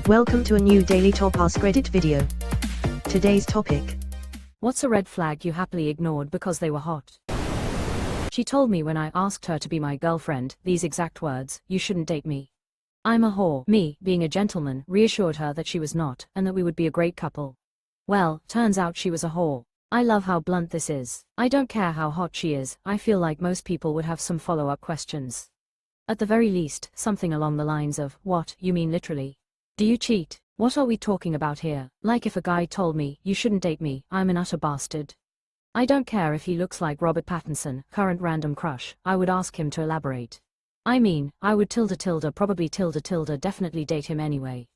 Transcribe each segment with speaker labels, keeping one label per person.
Speaker 1: Welcome to a new Daily Top AskReddit video. Today's topic.
Speaker 2: What's a red flag you happily ignored because they were hot? She told me when I asked her to be my girlfriend, these exact words: "You shouldn't date me. I'm a whore." Me, being a gentleman, reassured her that she was not, and that we would be a great couple. Well, turns out she was a whore. I love how blunt this is. I don't care how hot she is, I feel like most people would have some follow-up questions. At the very least, something along the lines of, "What, you mean literally? Do you cheat? What are we talking about here?" Like if a guy told me, "You shouldn't date me, I'm an utter bastard." I don't care if he looks like Robert Pattinson, current random crush, I would ask him to elaborate. I mean, I would probably definitely date him anyway.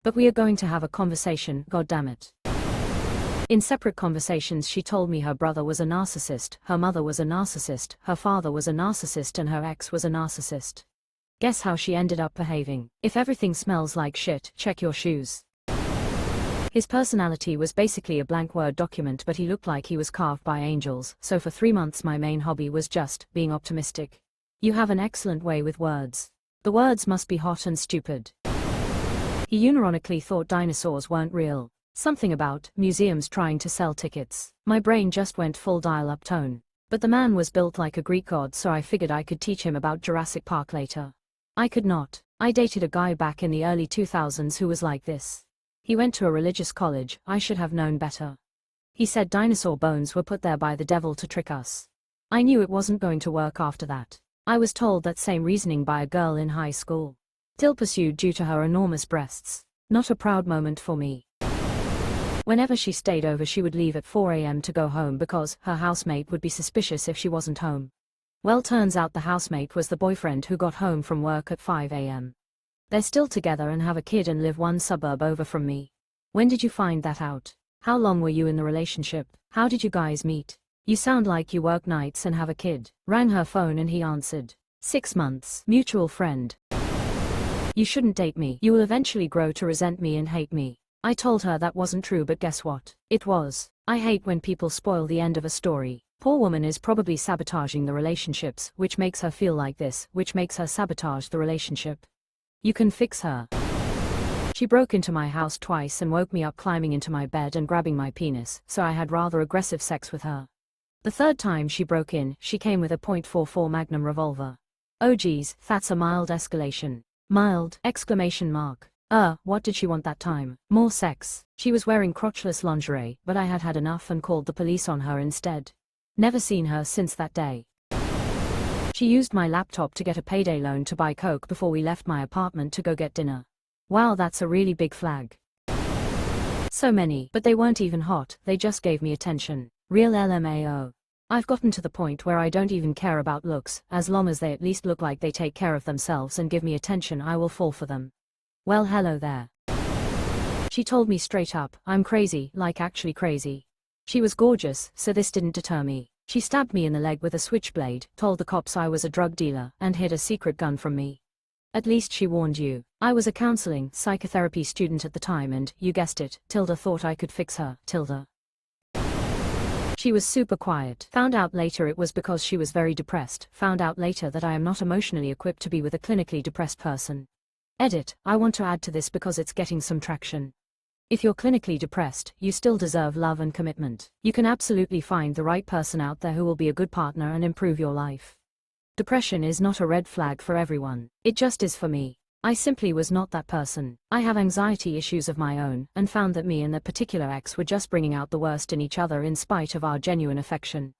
Speaker 2: But we are going to have a conversation, goddammit. In separate conversations she told me her brother was a narcissist, her mother was a narcissist, her father was a narcissist and her ex was a narcissist. Guess how she ended up behaving? If everything smells like shit, check your shoes. His personality was basically a blank Word document, but he looked like he was carved by angels, so for 3 months my main hobby was just being optimistic. You have an excellent way with words. The words must be hot and stupid. He unironically thought dinosaurs weren't real. Something about museums trying to sell tickets. My brain just went full dial-up tone. But the man was built like a Greek god, so I figured I could teach him about Jurassic Park later. I could not. I dated a guy back in the early 2000s who was like this. He went to a religious college, I should have known better. He said dinosaur bones were put there by the devil to trick us. I knew it wasn't going to work after that. I was told that same reasoning by a girl in high school. Still pursued due to her enormous breasts. Not a proud moment for me. Whenever she stayed over she would leave at 4 a.m. to go home because her housemate would be suspicious if she wasn't home. Well, turns out the housemate was the boyfriend who got home from work at 5 a.m. They're still together and have a kid and live one suburb over from me. When did you find that out? How long were you in the relationship? How did you guys meet? You sound like you work nights and have a kid. Rang her phone and he answered. 6 months. Mutual friend. You shouldn't date me. You will eventually grow to resent me and hate me. I told her that wasn't true, but guess what? It was. I hate when people spoil the end of a story. Poor woman is probably sabotaging the relationships, which makes her feel like this, which makes her sabotage the relationship. You can fix her. She broke into my house twice and woke me up climbing into my bed and grabbing my penis, so I had rather aggressive sex with her. The third time she broke in, she came with a .44 Magnum revolver. Oh geez, that's a mild escalation. Mild! Exclamation mark. What did she want that time? More sex. She was wearing crotchless lingerie, but I had had enough and called the police on her instead. Never seen her since that day. She used my laptop to get a payday loan to buy coke before we left my apartment to go get dinner. Wow, that's a really big flag. So many, but they weren't even hot, they just gave me attention. Real LMAO. I've gotten to the point where I don't even care about looks, as long as they at least look like they take care of themselves and give me attention, I will fall for them. Well, hello there. She told me straight up, I'm crazy, like actually crazy. She was gorgeous, so this didn't deter me. She stabbed me in the leg with a switchblade, told the cops I was a drug dealer, and hid a secret gun from me. At least she warned you. I was a counseling, psychotherapy student at the time and, you guessed it, Tilda thought I could fix her, Tilda. She was super quiet. Found out later it was because she was very depressed. Found out later that I am not emotionally equipped to be with a clinically depressed person. Edit, I want to add to this because it's getting some traction. If you're clinically depressed, you still deserve love and commitment. You can absolutely find the right person out there who will be a good partner and improve your life. Depression is not a red flag for everyone. It just is for me. I simply was not that person. I have anxiety issues of my own, and found that me and that particular ex were just bringing out the worst in each other in spite of our genuine affection.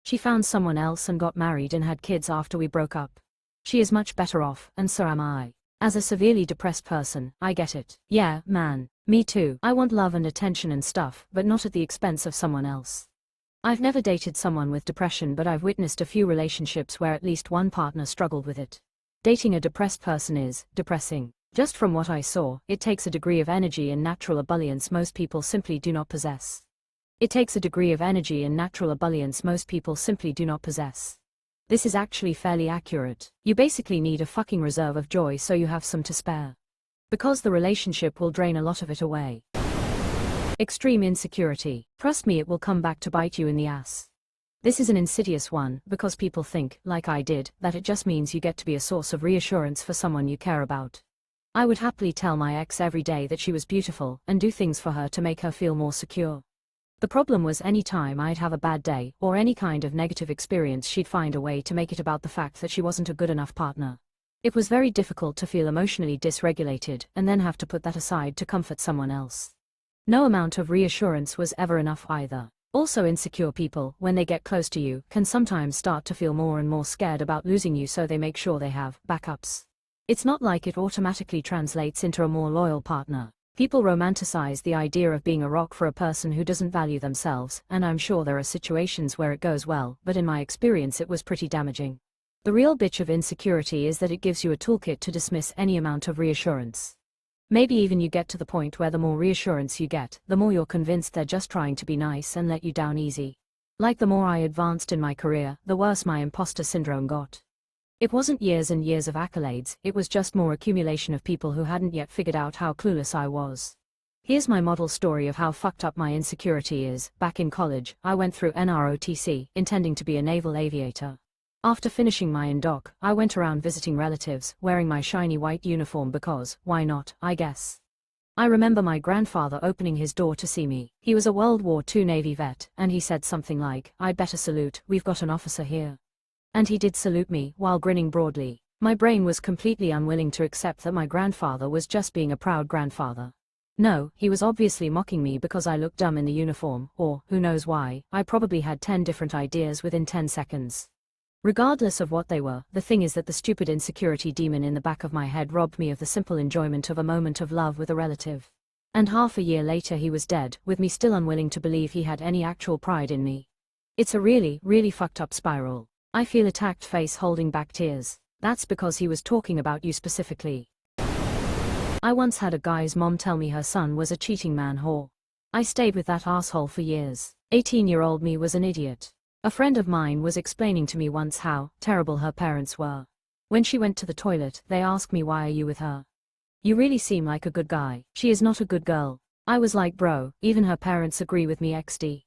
Speaker 2: She found someone else and got married and had kids after we broke up. She is much better off, and so am I. As a severely depressed person, I get it. Yeah, man. Me too. I want love and attention and stuff, but not at the expense of someone else. I've never dated someone with depression, but I've witnessed a few relationships where at least one partner struggled with it. Dating a depressed person is depressing. Just from what I saw, it takes a degree of energy and natural ebullience most people simply do not possess. This is actually fairly accurate. You basically need a fucking reserve of joy so you have some to spare. Because the relationship will drain a lot of it away. Extreme insecurity. Trust me, it will come back to bite you in the ass. This is an insidious one, because people think, like I did, that it just means you get to be a source of reassurance for someone you care about. I would happily tell my ex every day that she was beautiful and do things for her to make her feel more secure. The problem was any time I'd have a bad day or any kind of negative experience, she'd find a way to make it about the fact that she wasn't a good enough partner. It was very difficult to feel emotionally dysregulated and then have to put that aside to comfort someone else. No amount of reassurance was ever enough either. Also, insecure people, when they get close to you, can sometimes start to feel more and more scared about losing you, so they make sure they have backups. It's not like it automatically translates into a more loyal partner. People romanticize the idea of being a rock for a person who doesn't value themselves, and I'm sure there are situations where it goes well, but in my experience it was pretty damaging. The real bitch of insecurity is that it gives you a toolkit to dismiss any amount of reassurance. Maybe even you get to the point where the more reassurance you get, the more you're convinced they're just trying to be nice and let you down easy. Like the more I advanced in my career, the worse my imposter syndrome got. It wasn't years and years of accolades, it was just more accumulation of people who hadn't yet figured out how clueless I was. Here's my model story of how fucked up my insecurity is. Back in college, I went through NROTC, intending to be a naval aviator. After finishing my indoc, I went around visiting relatives, wearing my shiny white uniform because, why not, I guess. I remember my grandfather opening his door to see me. He was a World War II Navy vet, and he said something like, "I'd better salute, we've got an officer here." And he did salute me, while grinning broadly. My brain was completely unwilling to accept that my grandfather was just being a proud grandfather. No, he was obviously mocking me because I looked dumb in the uniform, or, who knows why, I probably had 10 different ideas within 10 seconds. Regardless of what they were, the thing is that the stupid insecurity demon in the back of my head robbed me of the simple enjoyment of a moment of love with a relative. And half a year later he was dead, with me still unwilling to believe he had any actual pride in me. It's a really, really fucked up spiral. I feel attacked, face holding back tears. That's because he was talking about you specifically. I once had a guy's mom tell me her son was a cheating man whore. I stayed with that asshole for years. 18-year-old me was an idiot. A friend of mine was explaining to me once how terrible her parents were. When she went to the toilet, they asked me, "Why are you with her? You really seem like a good guy." "She is not a good girl." I was like, bro, even her parents agree with me XD.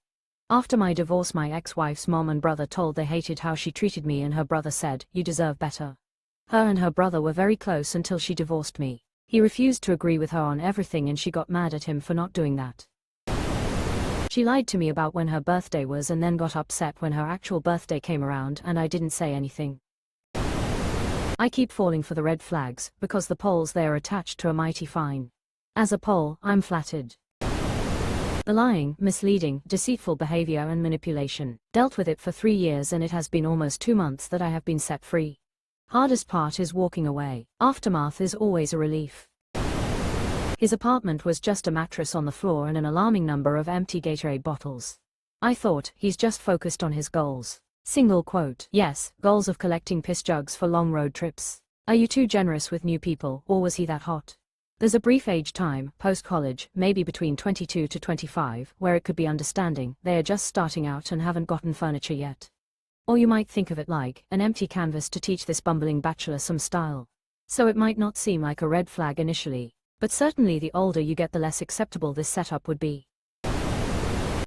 Speaker 2: After my divorce, my ex-wife's mom and brother told they hated how she treated me, and her brother said, "You deserve better." Her and her brother were very close until she divorced me. He refused to agree with her on everything and she got mad at him for not doing that. She lied to me about when her birthday was and then got upset when her actual birthday came around and I didn't say anything. I keep falling for the red flags because the poles they are attached to are mighty fine. As a pole, I'm flattered. The lying, misleading, deceitful behavior and manipulation. Dealt with it for 3 years and it has been almost 2 months that I have been set free. Hardest part is walking away. Aftermath is always a relief. His apartment was just a mattress on the floor and an alarming number of empty Gatorade bottles. I thought, he's just focused on his goals. Single quote. Yes, goals of collecting piss jugs for long road trips. Are you too generous with new people, or was he that hot? There's a brief age time, post-college, maybe between 22 to 25, where it could be understanding, they are just starting out and haven't gotten furniture yet. Or you might think of it like an empty canvas to teach this bumbling bachelor some style. So it might not seem like a red flag initially, but certainly the older you get the less acceptable this setup would be.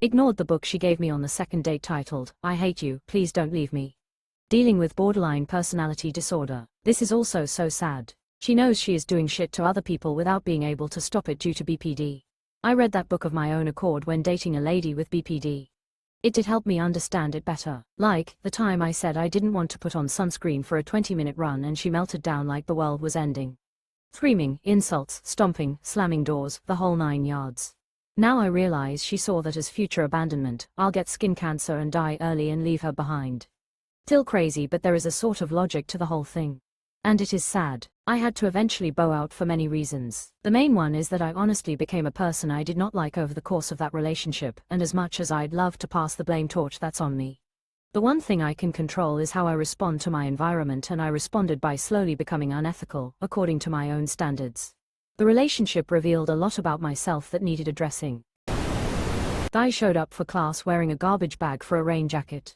Speaker 2: Ignored the book she gave me on the second date titled, "I Hate You, Please Don't Leave Me." Dealing with borderline personality disorder. This is also so sad. She knows she is doing shit to other people without being able to stop it due to BPD. I read that book of my own accord when dating a lady with BPD. It did help me understand it better. Like, the time I said I didn't want to put on sunscreen for a 20-minute run and she melted down like the world was ending. Screaming, insults, stomping, slamming doors, the whole 9 yards. Now I realize she saw that as future abandonment. I'll get skin cancer and die early and leave her behind. Still crazy, but there is a sort of logic to the whole thing. And it is sad. I had to eventually bow out for many reasons. The main one is that I honestly became a person I did not like over the course of that relationship, and as much as I'd love to pass the blame torch, that's on me. The one thing I can control is how I respond to my environment, and I responded by slowly becoming unethical, according to my own standards. The relationship revealed a lot about myself that needed addressing. I showed up for class wearing a garbage bag for a rain jacket.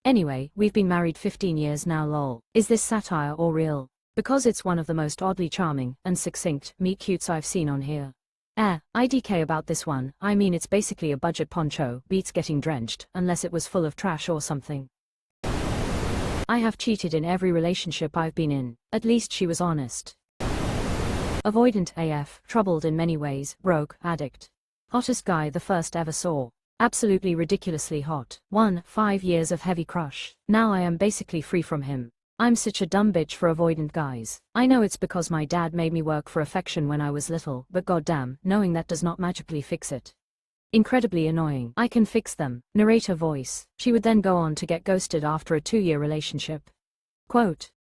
Speaker 2: Anyway, we've been married 15 years now lol. Is this satire or real? Because it's one of the most oddly charming and succinct meet cutes I've seen on here. IDK about this one, I mean it's basically a budget poncho, beats getting drenched, unless it was full of trash or something. I have cheated in every relationship I've been in. At least she was honest. Avoidant AF, troubled in many ways, broke, addict. Hottest guy the first ever saw. Absolutely ridiculously hot. 5 years of heavy crush. Now I am basically free from him. I'm such a dumb bitch for avoidant guys. I know it's because my dad made me work for affection when I was little, but goddamn, knowing that does not magically fix it. Incredibly annoying. I can fix them. Narrator voice. She would then go on to get ghosted after a 2-year relationship. Quote.